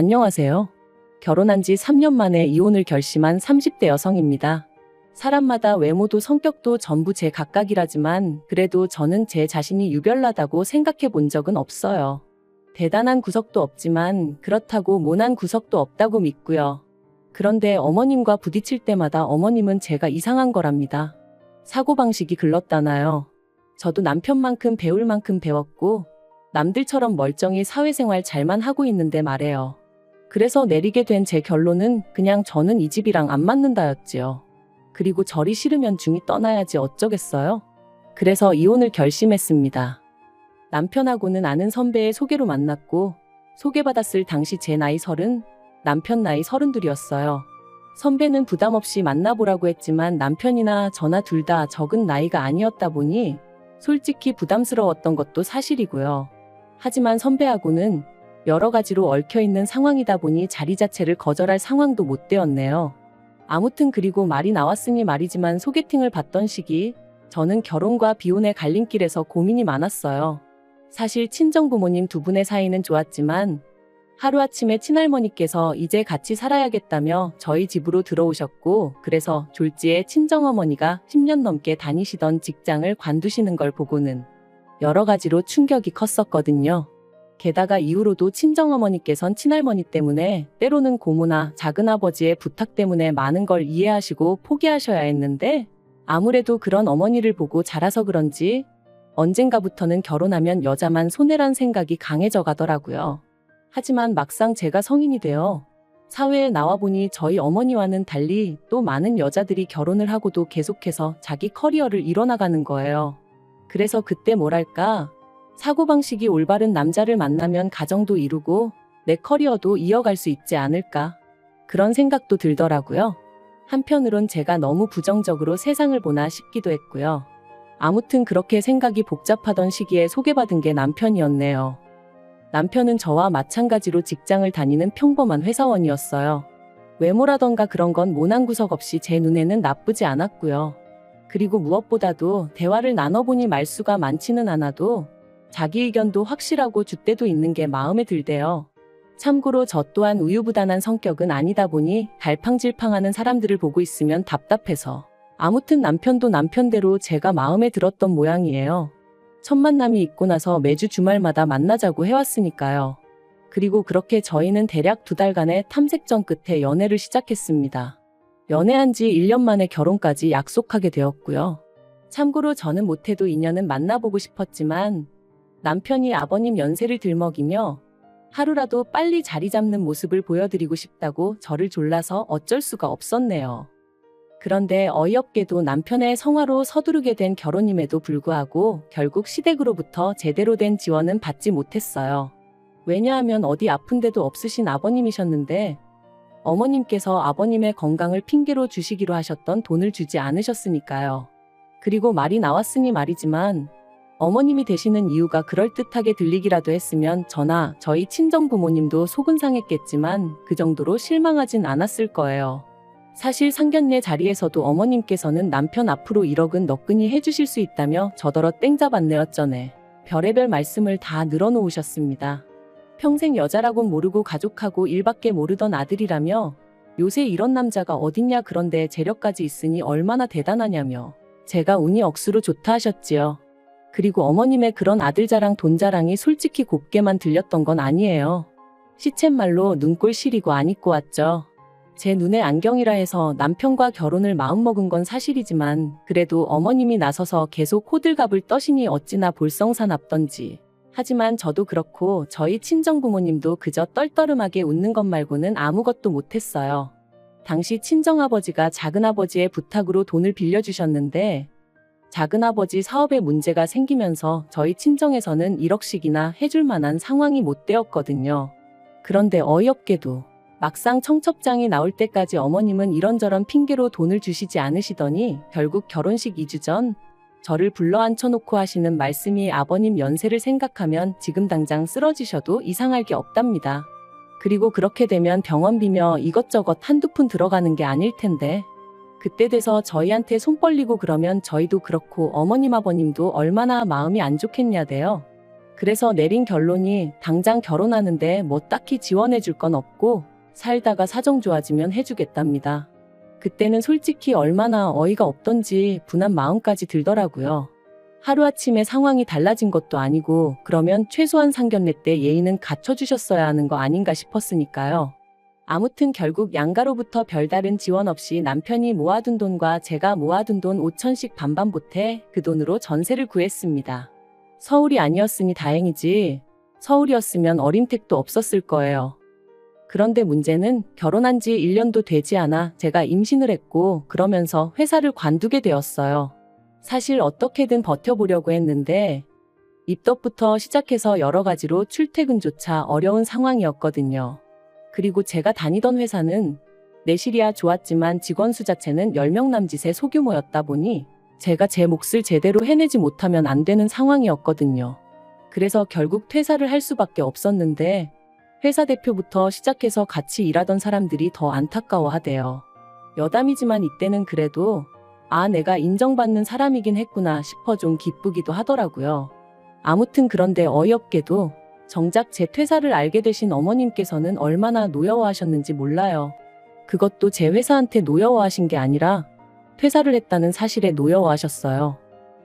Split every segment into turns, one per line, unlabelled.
안녕하세요. 결혼한 지 3년 만에 이혼을 결심한 30대 여성입니다. 사람마다 외모도 성격도 전부 제 각각이라지만 그래도 저는 제 자신이 유별나다고 생각해 본 적은 없어요. 대단한 구석도 없지만 그렇다고 모난 구석도 없다고 믿고요. 그런데 어머님과 부딪힐 때마다 어머님은 제가 이상한 거랍니다. 사고방식이 글렀다나요. 저도 남편만큼 배울 만큼 배웠고 남들처럼 멀쩡히 사회생활 잘만 하고 있는데 말해요. 그래서 내리게 된 제 결론은 그냥 저는 이 집이랑 안 맞는다였지요. 그리고 저리 싫으면 중이 떠나야지 어쩌겠어요? 그래서 이혼을 결심했습니다. 남편하고는 아는 선배의 소개로 만났고 소개받았을 당시 제 나이 30, 남편 나이 32이었어요. 선배는 부담 없이 만나보라고 했지만 남편이나 저나 둘 다 적은 나이가 아니었다 보니 솔직히 부담스러웠던 것도 사실이고요. 하지만 선배하고는 여러 가지로 얽혀있는 상황이다 보니 자리 자체를 거절할 상황도 못 되었네요. 아무튼 그리고 말이 나왔으니 말이지만 소개팅을 받던 시기 저는 결혼과 비혼의 갈림길에서 고민이 많았어요. 사실 친정부모님 두 분의 사이는 좋았지만 하루아침에 친할머니께서 이제 같이 살아야겠다며 저희 집으로 들어오셨고 그래서 졸지에 친정어머니가 10년 넘게 다니시던 직장을 관두시는 걸 보고는 여러 가지로 충격이 컸었거든요. 게다가 이후로도 친정어머니께선 친할머니 때문에 때로는 고모나 작은아버지의 부탁 때문에 많은 걸 이해하시고 포기하셔야 했는데 아무래도 그런 어머니를 보고 자라서 그런지 언젠가부터는 결혼하면 여자만 손해란 생각이 강해져 가더라고요. 하지만 막상 제가 성인이 되어 사회에 나와보니 저희 어머니와는 달리 또 많은 여자들이 결혼을 하고도 계속해서 자기 커리어를 이뤄나가는 거예요. 그래서 그때 뭐랄까 사고방식이 올바른 남자를 만나면 가정도 이루고 내 커리어도 이어갈 수 있지 않을까 그런 생각도 들더라고요. 한편으론 제가 너무 부정적으로 세상을 보나 싶기도 했고요. 아무튼 그렇게 생각이 복잡하던 시기에 소개받은 게 남편이었네요. 남편은 저와 마찬가지로 직장을 다니는 평범한 회사원이었어요. 외모라던가 그런 건 모난 구석 없이 제 눈에는 나쁘지 않았고요. 그리고 무엇보다도 대화를 나눠보니 말수가 많지는 않아도 자기 의견도 확실하고 줏대도 있는 게 마음에 들대요. 참고로 저 또한 우유부단한 성격은 아니다 보니 갈팡질팡하는 사람들을 보고 있으면 답답해서 아무튼 남편도 남편대로 제가 마음에 들었던 모양이에요. 첫 만남이 있고 나서 매주 주말마다 만나자고 해왔으니까요. 그리고 그렇게 저희는 대략 2달간의 탐색전 끝에 연애를 시작했습니다. 연애한 지 1년 만에 결혼까지 약속하게 되었고요. 참고로 저는 못해도 인연은 만나보고 싶었지만 남편이 아버님 연세를 들먹이며 하루라도 빨리 자리 잡는 모습을 보여드리고 싶다고 저를 졸라서 어쩔 수가 없었네요. 그런데 어이없게도 남편의 성화로 서두르게 된 결혼임에도 불구하고 결국 시댁으로부터 제대로 된 지원은 받지 못했어요. 왜냐하면 어디 아픈 데도 없으신 아버님이셨는데 어머님께서 아버님의 건강을 핑계로 주시기로 하셨던 돈을 주지 않으셨으니까요. 그리고 말이 나왔으니 말이지만 어머님이 되시는 이유가 그럴듯하게 들리기라도 했으면 저나 저희 친정부모님도 속은 상했겠지만 그 정도로 실망하진 않았을 거예요. 사실 상견례 자리에서도 어머님께서는 남편 앞으로 1억은 너끈히 해주실 수 있다며 저더러 땡잡았네 어쩌네 별의별 말씀을 다 늘어놓으셨습니다. 평생 여자라곤 모르고 가족하고 일밖에 모르던 아들이라며 요새 이런 남자가 어딨냐 그런데 재력까지 있으니 얼마나 대단하냐며 제가 운이 억수로 좋다 하셨지요. 그리고 어머님의 그런 아들 자랑 돈 자랑이 솔직히 곱게만 들렸던 건 아니에요. 시쳇말로 눈꼴 시리고 안 입고 왔죠. 제 눈에 안경이라 해서 남편과 결혼을 마음먹은 건 사실이지만 그래도 어머님이 나서서 계속 호들갑을 떠시니 어찌나 볼썽사납던지. 하지만 저도 그렇고 저희 친정부모님도 그저 떨떠름하게 웃는 것 말고는 아무것도 못했어요. 당시 친정아버지가 작은아버지의 부탁으로 돈을 빌려주셨는데 작은아버지 사업에 문제가 생기면서 저희 친정에서는 1억씩이나 해줄 만한 상황이 못 되었거든요. 그런데 어이없게도 막상 청첩장이 나올 때까지 어머님은 이런저런 핑계로 돈을 주시지 않으시더니 결국 결혼식 2주 전 저를 불러 앉혀놓고 하시는 말씀이 아버님 연세를 생각하면 지금 당장 쓰러지셔도 이상할 게 없답니다. 그리고 그렇게 되면 병원비며 이것저것 한두 푼 들어가는 게 아닐 텐데 그때 돼서 저희한테 손 벌리고 그러면 저희도 그렇고 어머님 아버님도 얼마나 마음이 안 좋겠냐대요. 그래서 내린 결론이 당장 결혼하는데 뭐 딱히 지원해 줄 건 없고 살다가 사정 좋아지면 해주겠답니다. 그때는 솔직히 얼마나 어이가 없던지 분한 마음까지 들더라고요. 하루아침에 상황이 달라진 것도 아니고 그러면 최소한 상견례 때 예의는 갖춰주셨어야 하는 거 아닌가 싶었으니까요. 아무튼 결국 양가로부터 별다른 지원 없이 남편이 모아둔 돈과 제가 모아둔 돈 5천씩 반반 보태 그 돈으로 전세를 구했습니다. 서울이 아니었으니 다행이지 서울이었으면 어림택도 없었을 거예요. 그런데 문제는 결혼한 지 1년도 되지 않아 제가 임신을 했고 그러면서 회사를 관두게 되었어요. 사실 어떻게든 버텨보려고 했는데 입덧부터 시작해서 여러 가지로 출퇴근조차 어려운 상황이었거든요. 그리고 제가 다니던 회사는 내실이야 좋았지만 직원 수 자체는 10명 남짓의 소규모였다 보니 제가 제 몫을 제대로 해내지 못하면 안 되는 상황이었거든요. 그래서 결국 퇴사를 할 수밖에 없었는데 회사 대표부터 시작해서 같이 일하던 사람들이 더 안타까워하대요. 여담이지만 이때는 그래도 내가 인정받는 사람이긴 했구나 싶어 좀 기쁘기도 하더라고요. 아무튼 그런데 어이없게도 정작 제 퇴사를 알게 되신 어머님께서는 얼마나 노여워하셨는지 몰라요. 그것도 제 회사한테 노여워하신 게 아니라 퇴사를 했다는 사실에 노여워하셨어요.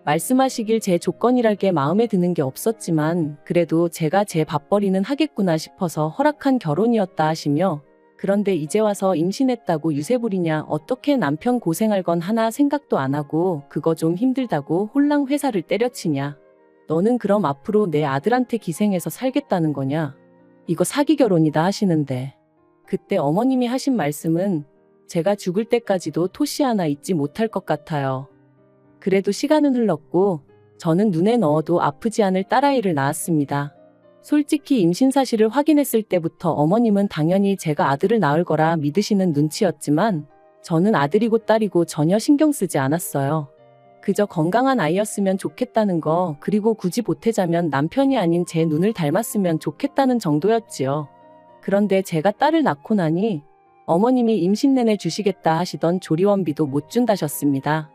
말씀하시길 제 조건이랄 게 마음에 드는 게 없었지만 그래도 제가 제 밥벌이는 하겠구나 싶어서 허락한 결혼이었다 하시며 그런데 이제 와서 임신했다고 유세 부리냐 어떻게 남편 고생할 건 하나 생각도 안 하고 그거 좀 힘들다고 홀랑 회사를 때려치냐. 너는 그럼 앞으로 내 아들한테 기생해서 살겠다는 거냐. 이거 사기 결혼이다 하시는데 그때 어머님이 하신 말씀은 제가 죽을 때까지도 토시 하나 잊지 못할 것 같아요. 그래도 시간은 흘렀고 저는 눈에 넣어도 아프지 않을 딸아이를 낳았습니다. 솔직히 임신 사실을 확인했을 때부터 어머님은 당연히 제가 아들을 낳을 거라 믿으시는 눈치였지만 저는 아들이고 딸이고 전혀 신경 쓰지 않았어요. 그저 건강한 아이였으면 좋겠다는 거 그리고 굳이 보태자면 남편이 아닌 제 눈을 닮았으면 좋겠다는 정도였지요. 그런데 제가 딸을 낳고 나니 어머님이 임신 내내 주시겠다 하시던 조리원비도 못 준다셨습니다.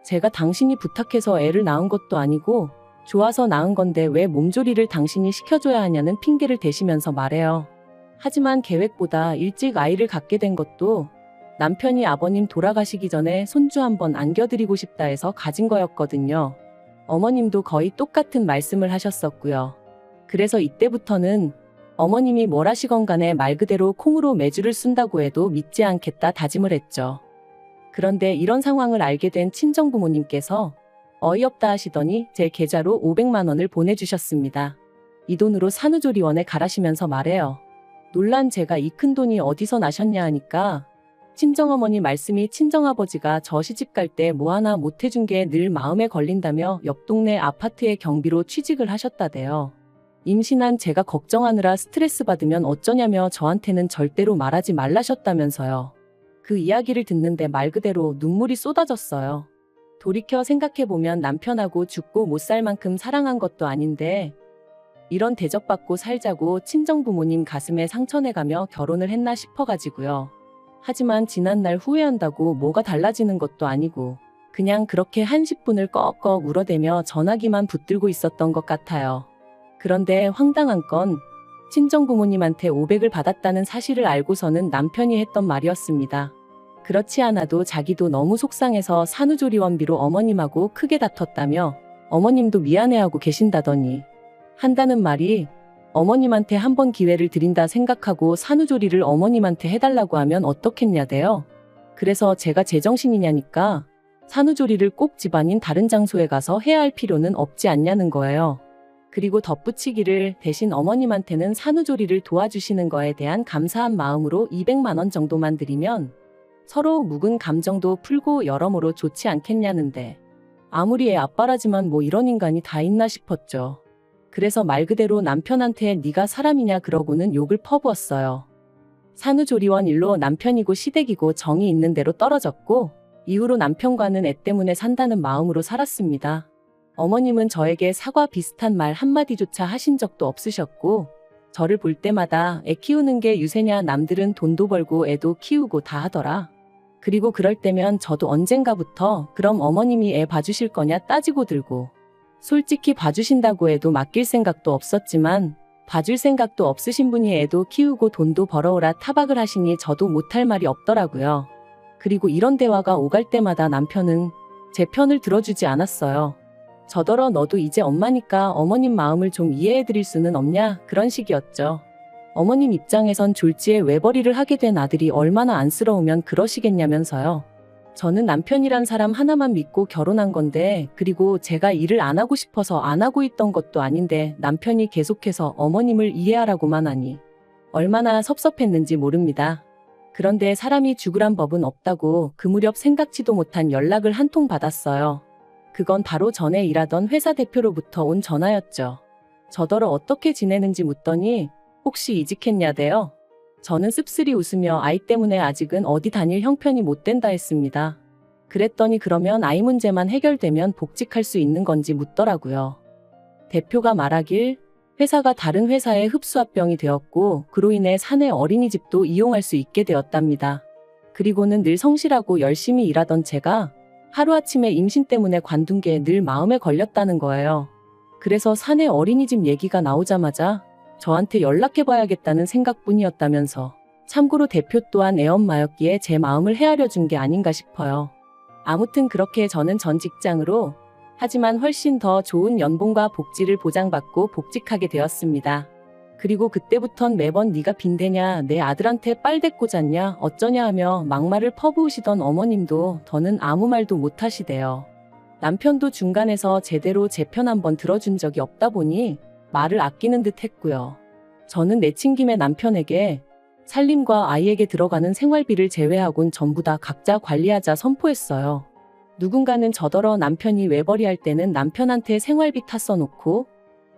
제가 당신이 부탁해서 애를 낳은 것도 아니고 좋아서 낳은 건데 왜 몸조리를 당신이 시켜줘야 하냐는 핑계를 대시면서 말해요. 하지만 계획보다 일찍 아이를 갖게 된 것도 남편이 아버님 돌아가시기 전에 손주 한번 안겨드리고 싶다 해서 가진 거였거든요. 어머님도 거의 똑같은 말씀을 하셨었고요. 그래서 이때부터는 어머님이 뭘 하시건 간에 말 그대로 콩으로 매주를 쓴다고 해도 믿지 않겠다 다짐을 했죠. 그런데 이런 상황을 알게 된 친정부모님께서 어이없다 하시더니 제 계좌로 500만 원을 보내주셨습니다. 이 돈으로 산후조리원에 가라시면서 말해요. 놀란 제가 이 큰 돈이 어디서 나셨냐 하니까 친정어머니 말씀이 친정아버지가 저 시집갈 때 뭐 하나 못 해준 게 늘 마음에 걸린다며 옆 동네 아파트의 경비로 취직을 하셨다대요. 임신한 제가 걱정하느라 스트레스 받으면 어쩌냐며 저한테는 절대로 말하지 말라셨다면서요. 그 이야기를 듣는데 말 그대로 눈물이 쏟아졌어요. 돌이켜 생각해보면 남편하고 죽고 못 살 만큼 사랑한 것도 아닌데 이런 대접받고 살자고 친정부모님 가슴에 상처내가며 결혼을 했나 싶어가지고요. 하지만 지난날 후회한다고 뭐가 달라지는 것도 아니고 그냥 그렇게 한 10분을 꺽꺽 울어대며 전화기만 붙들고 있었던 것 같아요. 그런데 황당한 건 친정부모님한테 500을 받았다는 사실을 알고서는 남편이 했던 말이었습니다. 그렇지 않아도 자기도 너무 속상해서 산후조리원비로 어머님하고 크게 다퉜다며 어머님도 미안해하고 계신다더니 한다는 말이 어머님한테 한 번 기회를 드린다 생각하고 산후조리를 어머님한테 해달라고 하면 어떻겠냐대요. 그래서 제가 제정신이냐니까 산후조리를 꼭 집안인 다른 장소에 가서 해야 할 필요는 없지 않냐는 거예요. 그리고 덧붙이기를 대신 어머님한테는 산후조리를 도와주시는 거에 대한 감사한 마음으로 200만 원 정도만 드리면 서로 묵은 감정도 풀고 여러모로 좋지 않겠냐는데 아무리 애 아빠라지만 뭐 이런 인간이 다 있나 싶었죠. 그래서 말 그대로 남편한테 네가 사람이냐 그러고는 욕을 퍼부었어요. 산후조리원 일로 남편이고 시댁이고 정이 있는 대로 떨어졌고 이후로 남편과는 애 때문에 산다는 마음으로 살았습니다. 어머님은 저에게 사과 비슷한 말 한마디조차 하신 적도 없으셨고 저를 볼 때마다 애 키우는 게 유세냐 남들은 돈도 벌고 애도 키우고 다 하더라. 그리고 그럴 때면 저도 언젠가부터 그럼 어머님이 애 봐주실 거냐 따지고 들고 솔직히 봐주신다고 해도 맡길 생각도 없었지만 봐줄 생각도 없으신 분이 애도 키우고 돈도 벌어오라 타박을 하시니 저도 못할 말이 없더라고요. 그리고 이런 대화가 오갈 때마다 남편은 제 편을 들어주지 않았어요. 저더러 너도 이제 엄마니까 어머님 마음을 좀 이해해드릴 수는 없냐 그런 식이었죠. 어머님 입장에선 졸지에 외벌이를 하게 된 아들이 얼마나 안쓰러우면 그러시겠냐면서요. 저는 남편이란 사람 하나만 믿고 결혼한 건데 그리고 제가 일을 안 하고 싶어서 안 하고 있던 것도 아닌데 남편이 계속해서 어머님을 이해하라고만 하니 얼마나 섭섭했는지 모릅니다. 그런데 사람이 죽으란 법은 없다고 그 무렵 생각지도 못한 연락을 한 통 받았어요. 그건 바로 전에 일하던 회사 대표로부터 온 전화였죠. 저더러 어떻게 지내는지 묻더니 혹시 이직했냐대요. 저는 씁쓸히 웃으며 아이 때문에 아직은 어디 다닐 형편이 못 된다 했습니다. 그랬더니 그러면 아이 문제만 해결되면 복직할 수 있는 건지 묻더라고요. 대표가 말하길 회사가 다른 회사에 흡수합병이 되었고 그로 인해 사내 어린이집도 이용할 수 있게 되었답니다. 그리고는 늘 성실하고 열심히 일하던 제가 하루아침에 임신 때문에 관둔 게 늘 마음에 걸렸다는 거예요. 그래서 사내 어린이집 얘기가 나오자마자 저한테 연락해봐야겠다는 생각뿐이었다면서 참고로 대표 또한 애엄마였기에 제 마음을 헤아려 준 게 아닌가 싶어요. 아무튼 그렇게 저는 전 직장으로 하지만 훨씬 더 좋은 연봉과 복지를 보장받고 복직하게 되었습니다. 그리고 그때부턴 매번 네가 빈대냐 내 아들한테 빨대 꽂았냐 어쩌냐 하며 막말을 퍼부으시던 어머님도 더는 아무 말도 못하시대요. 남편도 중간에서 제대로 제 편 한번 들어준 적이 없다 보니 말을 아끼는 듯 했고요. 저는 내친김에 남편에게 살림과 아이에게 들어가는 생활비를 제외하곤 전부 다 각자 관리하자 선포했어요. 누군가는 저더러 남편이 외벌이할 때는 남편한테 생활비 다 써놓고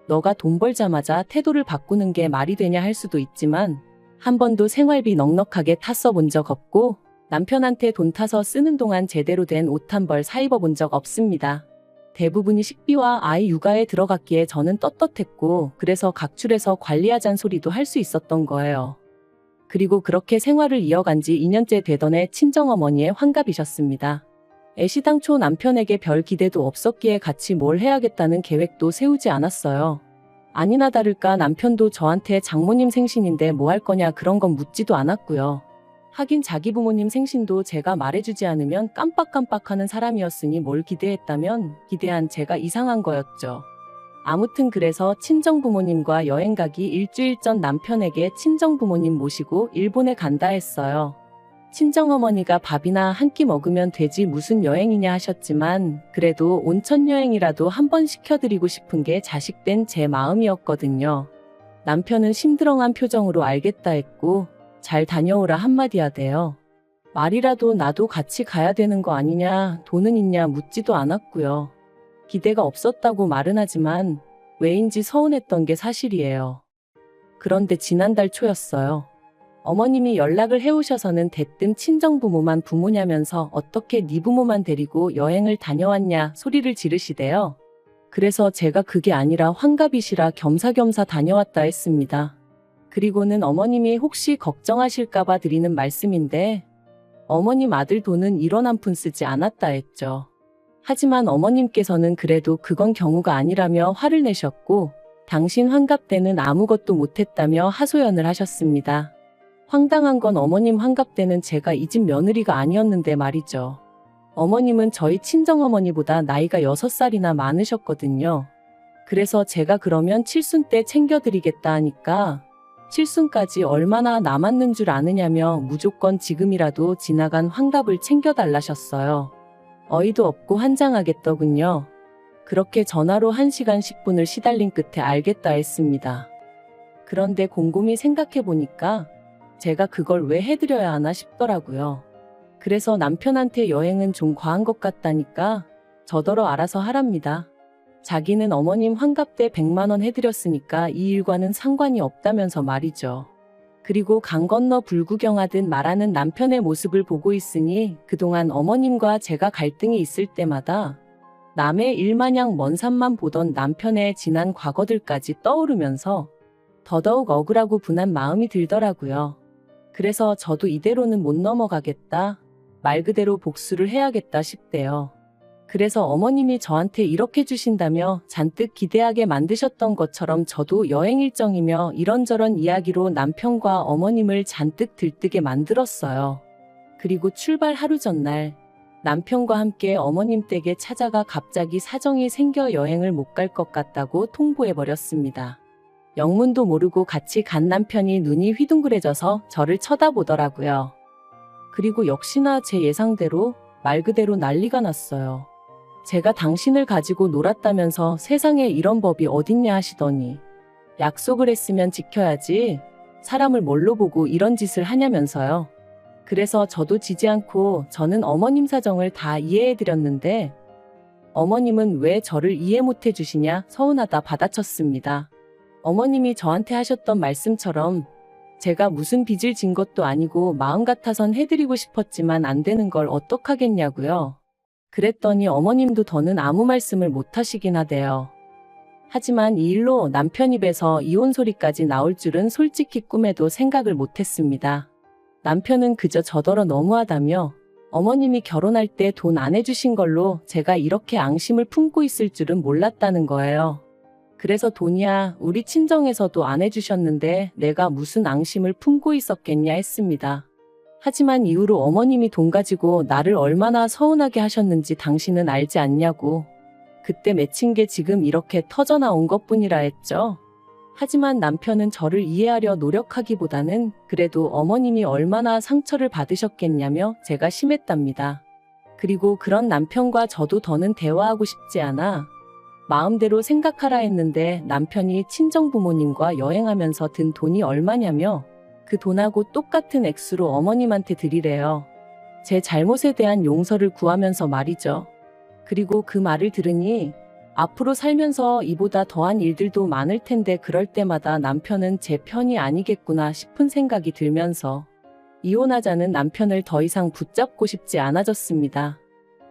너가 돈 벌자마자 태도를 바꾸는 게 말이 되냐 할 수도 있지만 한 번도 생활비 넉넉하게 타 써본 적 없고 남편한테 돈 타서 쓰는 동안 제대로 된 옷 한 벌 사 입어본 적 없습니다. 대부분이 식비와 아이 육아에 들어갔기에 저는 떳떳했고 그래서 각출해서 관리하잔 소리도 할 수 있었던 거예요. 그리고 그렇게 생활을 이어간 지 2년째 되던 해 친정어머니의 환갑이셨습니다. 애시당초 남편에게 별 기대도 없었기에 같이 뭘 해야겠다는 계획도 세우지 않았어요. 아니나 다를까 남편도 저한테 장모님 생신인데 뭐 할 거냐 그런 건 묻지도 않았고요. 하긴 자기 부모님 생신도 제가 말해주지 않으면 깜빡깜빡하는 사람이었으니 뭘 기대했다면 기대한 제가 이상한 거였죠. 아무튼 그래서 친정부모님과 여행 가기 일주일 전 남편에게 친정부모님 모시고 일본에 간다 했어요. 친정어머니가 밥이나 한 끼 먹으면 되지 무슨 여행이냐 하셨지만 그래도 온천 여행이라도 한번 시켜드리고 싶은 게 자식된 제 마음이었거든요. 남편은 심드렁한 표정으로 알겠다 했고 잘 다녀오라 한마디 하대요. 말이라도 나도 같이 가야 되는 거 아니냐 돈은 있냐 묻지도 않았고요. 기대가 없었다고 말은 하지만 왜인지 서운했던 게 사실이에요. 그런데 지난달 초였어요. 어머님이 연락을 해오셔서는 대뜸 친정부모만 부모냐면서 어떻게 네 부모만 데리고 여행을 다녀왔냐 소리를 지르시대요. 그래서 제가 그게 아니라 환갑이시라 겸사겸사 다녀왔다 했습니다. 그리고는 어머님이 혹시 걱정하실까봐 드리는 말씀인데 어머님 아들 돈은 1원 한 푼 쓰지 않았다 했죠. 하지만 어머님께서는 그래도 그건 경우가 아니라며 화를 내셨고 당신 환갑 때는 아무것도 못했다며 하소연을 하셨습니다. 황당한 건 어머님 환갑 때는 제가 이 집 며느리가 아니었는데 말이죠. 어머님은 저희 친정어머니보다 나이가 6살이나 많으셨거든요. 그래서 제가 그러면 칠순 때 챙겨드리겠다 하니까 칠순까지 얼마나 남았는 줄 아느냐며 무조건 지금이라도 지나간 환갑을 챙겨달라셨어요. 어이도 없고 환장하겠더군요. 그렇게 전화로 1시간 10분을 시달린 끝에 알겠다 했습니다. 그런데 곰곰이 생각해보니까 제가 그걸 왜 해드려야 하나 싶더라고요. 그래서 남편한테 여행은 좀 과한 것 같다니까 저더러 알아서 하랍니다. 자기는 어머님 환갑 때 100만 원 해드렸으니까 이 일과는 상관이 없다면서 말이죠. 그리고 강 건너 불구경하듯 말하는 남편의 모습을 보고 있으니 그동안 어머님과 제가 갈등이 있을 때마다 남의 일마냥 먼 산만 보던 남편의 지난 과거들까지 떠오르면서 더더욱 억울하고 분한 마음이 들더라고요. 그래서 저도 이대로는 못 넘어가겠다. 말 그대로 복수를 해야겠다 싶대요. 그래서 어머님이 저한테 이렇게 주신다며 잔뜩 기대하게 만드셨던 것처럼 저도 여행 일정이며 이런저런 이야기로 남편과 어머님을 잔뜩 들뜨게 만들었어요. 그리고 출발 하루 전날 남편과 함께 어머님 댁에 찾아가 갑자기 사정이 생겨 여행을 못 갈 것 같다고 통보해버렸습니다. 영문도 모르고 같이 간 남편이 눈이 휘둥그레져서 저를 쳐다보더라고요. 그리고 역시나 제 예상대로 말 그대로 난리가 났어요. 제가 당신을 가지고 놀았다면서 세상에 이런 법이 어딨냐 하시더니 약속을 했으면 지켜야지 사람을 뭘로 보고 이런 짓을 하냐면서요. 그래서 저도 지지 않고 저는 어머님 사정을 다 이해해드렸는데 어머님은 왜 저를 이해 못해 주시냐 서운하다 받아쳤습니다. 어머님이 저한테 하셨던 말씀처럼 제가 무슨 빚을 진 것도 아니고 마음 같아선 해드리고 싶었지만 안 되는 걸 어떡하겠냐고요. 그랬더니 어머님도 더는 아무 말씀을 못 하시긴 하대요. 하지만 이 일로 남편 입에서 이혼 소리까지 나올 줄은 솔직히 꿈에도 생각을 못했습니다. 남편은 그저 저더러 너무하다며 어머님이 결혼할 때 돈 안 해주신 걸로 제가 이렇게 앙심을 품고 있을 줄은 몰랐다는 거예요. 그래서 돈이야 우리 친정에서도 안 해주셨는데 내가 무슨 앙심을 품고 있었겠냐 했습니다. 하지만 이후로 어머님이 돈 가지고 나를 얼마나 서운하게 하셨는지 당신은 알지 않냐고. 그때 맺힌 게 지금 이렇게 터져나온 것뿐이라 했죠. 하지만 남편은 저를 이해하려 노력하기보다는 그래도 어머님이 얼마나 상처를 받으셨겠냐며 제가 심했답니다. 그리고 그런 남편과 저도 더는 대화하고 싶지 않아 마음대로 생각하라 했는데 남편이 친정부모님과 여행하면서 든 돈이 얼마냐며 그 돈하고 똑같은 액수로 어머님한테 드리래요. 제 잘못에 대한 용서를 구하면서 말이죠. 그리고 그 말을 들으니 앞으로 살면서 이보다 더한 일들도 많을 텐데 그럴 때마다 남편은 제 편이 아니겠구나 싶은 생각이 들면서 이혼하자는 남편을 더 이상 붙잡고 싶지 않아졌습니다.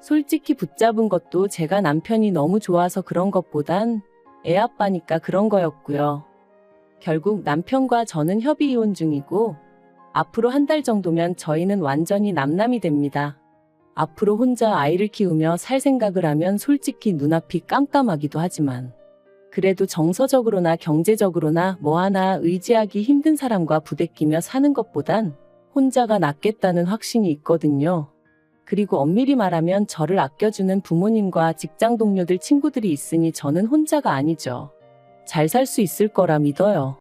솔직히 붙잡은 것도 제가 남편이 너무 좋아서 그런 것보단 애 아빠니까 그런 거였고요. 결국 남편과 저는 협의 이혼 중이고 앞으로 한 달 정도면 저희는 완전히 남남이 됩니다. 앞으로 혼자 아이를 키우며 살 생각을 하면 솔직히 눈앞이 깜깜하기도 하지만 그래도 정서적으로나 경제적으로나 뭐 하나 의지하기 힘든 사람과 부대끼며 사는 것보단 혼자가 낫겠다는 확신이 있거든요. 그리고 엄밀히 말하면 저를 아껴주는 부모님과 직장 동료들 친구들이 있으니 저는 혼자가 아니죠. 잘 살 수 있을 거라 믿어요.